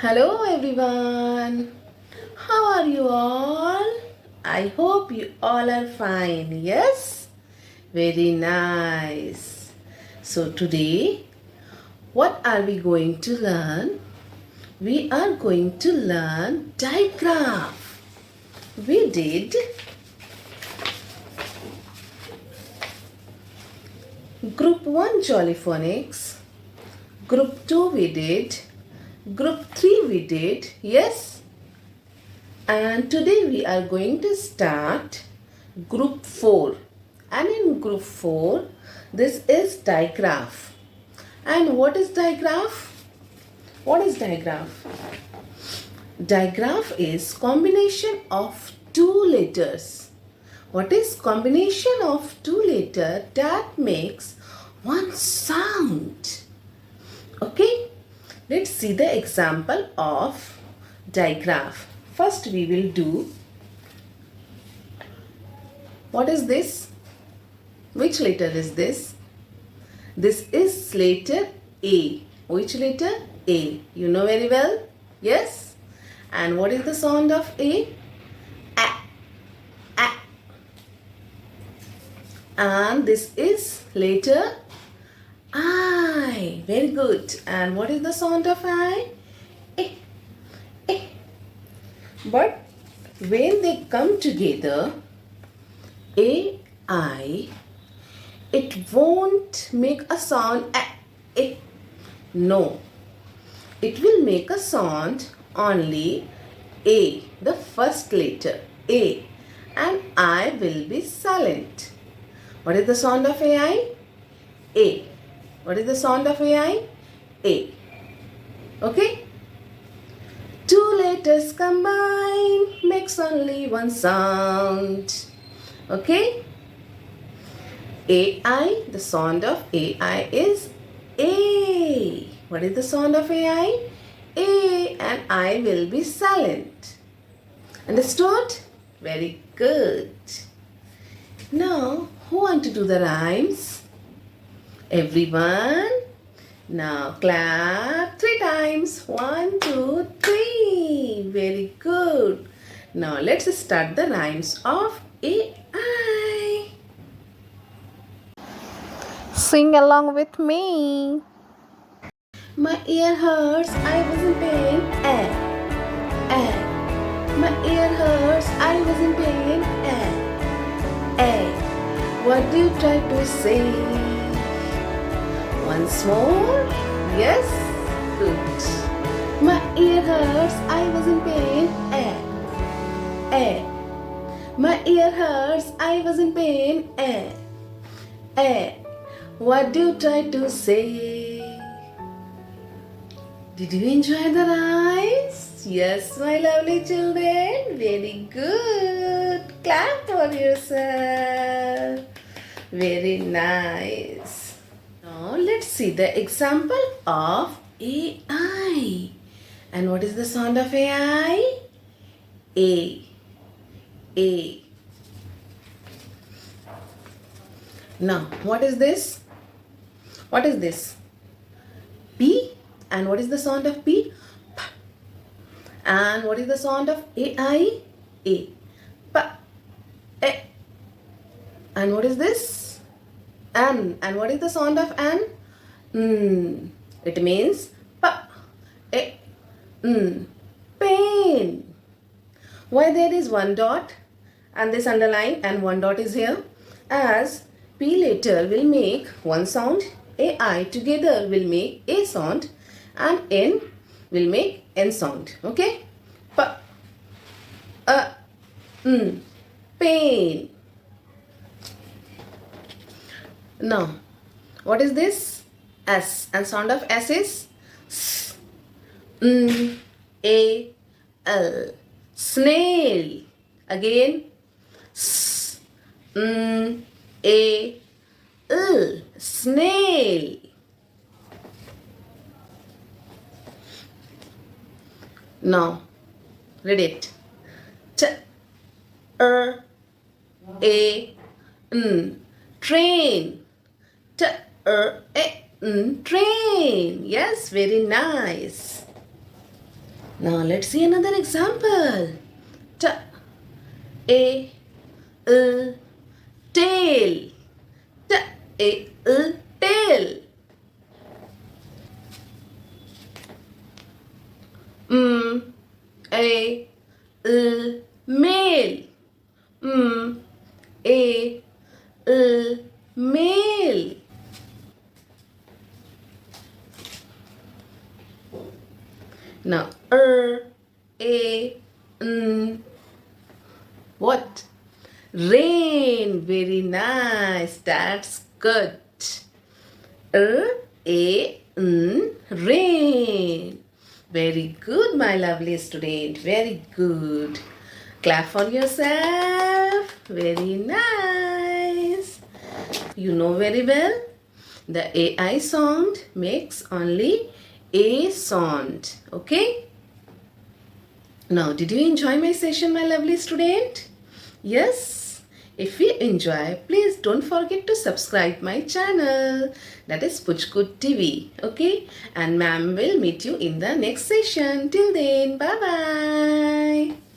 Hello everyone. How are you all? I hope you all are fine. Yes? Very nice. So today, what are we going to learn? We are going to learn digraph. We did Group 1 Jolly Phonics. Group 2 we did. Group 3 we did. Yes? And today we are going to start group 4. And in group 4, this is digraph. And what is digraph? What is digraph? Digraph is combination of two letters. What is combination of two letters that makes one sound? Okay, let's see the example of digraph. First we will do, what is this? Which letter is this? This is letter A. Which letter? A. You know very well? Yes? And what is the sound of A? A. A. And this is letter I. Very good. And what is the sound of I? A. A. But when they come together, A, I, it won't make a sound A. No. It will make a sound only A, the first letter A, and I will be silent. What is the sound of AI? A. What is the sound of AI? A. Okay? Two letters combined makes only one sound. Okay? AI, the sound of AI is A. What is the sound of AI? A, and I will be silent. Understood? Very good. Now, who want to do the rhymes? Everyone? Now clap 3 times. 1, 2, 3. Very good. Now let's start the rhymes of AI. Sing along with me. My ear hurts, I was in pain. Eh, eh. My ear hurts, I was in pain. Eh, eh. What do you try to say? Once more? Yes? Good. My ear hurts, I was in pain. Eh, eh. My ear hurts, I was in pain. Eh, eh. What do you try to say? Did you enjoy the rhymes? Yes, my lovely children. Very good. Clap for yourself. Very nice. Now let's see the example of AI. And what is the sound of AI? A. A. Now, what is this? What is this? P. And what is the sound of P? P. And what is the sound of AI? A. P. A. And what is this? N. And what is the sound of N? It means P. A. Pain. Why there is one dot and this underline and one dot is here? As P letter will make one sound, AI together will make A sound, and N will make N sound. Okay? P, pain. Now, what is this? S. And sound of S is S, A, L. Snail. Again, S, A, L. Snail. Now, read it. T, A, N. Train. T, A, N. Train. Yes, very nice. Now let's see another example. T A L tail. T A L tail. M A L male. M A L male. Now A N what? Rain. Very nice. That's good. A N rain. Very good, my lovely student. Very good. Clap for yourself. Very nice. You know very well. The AI sound makes only A sound. Okay? Now, did you enjoy my session, my lovely student? Yes? If you enjoy, please don't forget to subscribe my channel. That is Puchkut TV. Okay? And ma'am will meet you in the next session. Till then, bye-bye.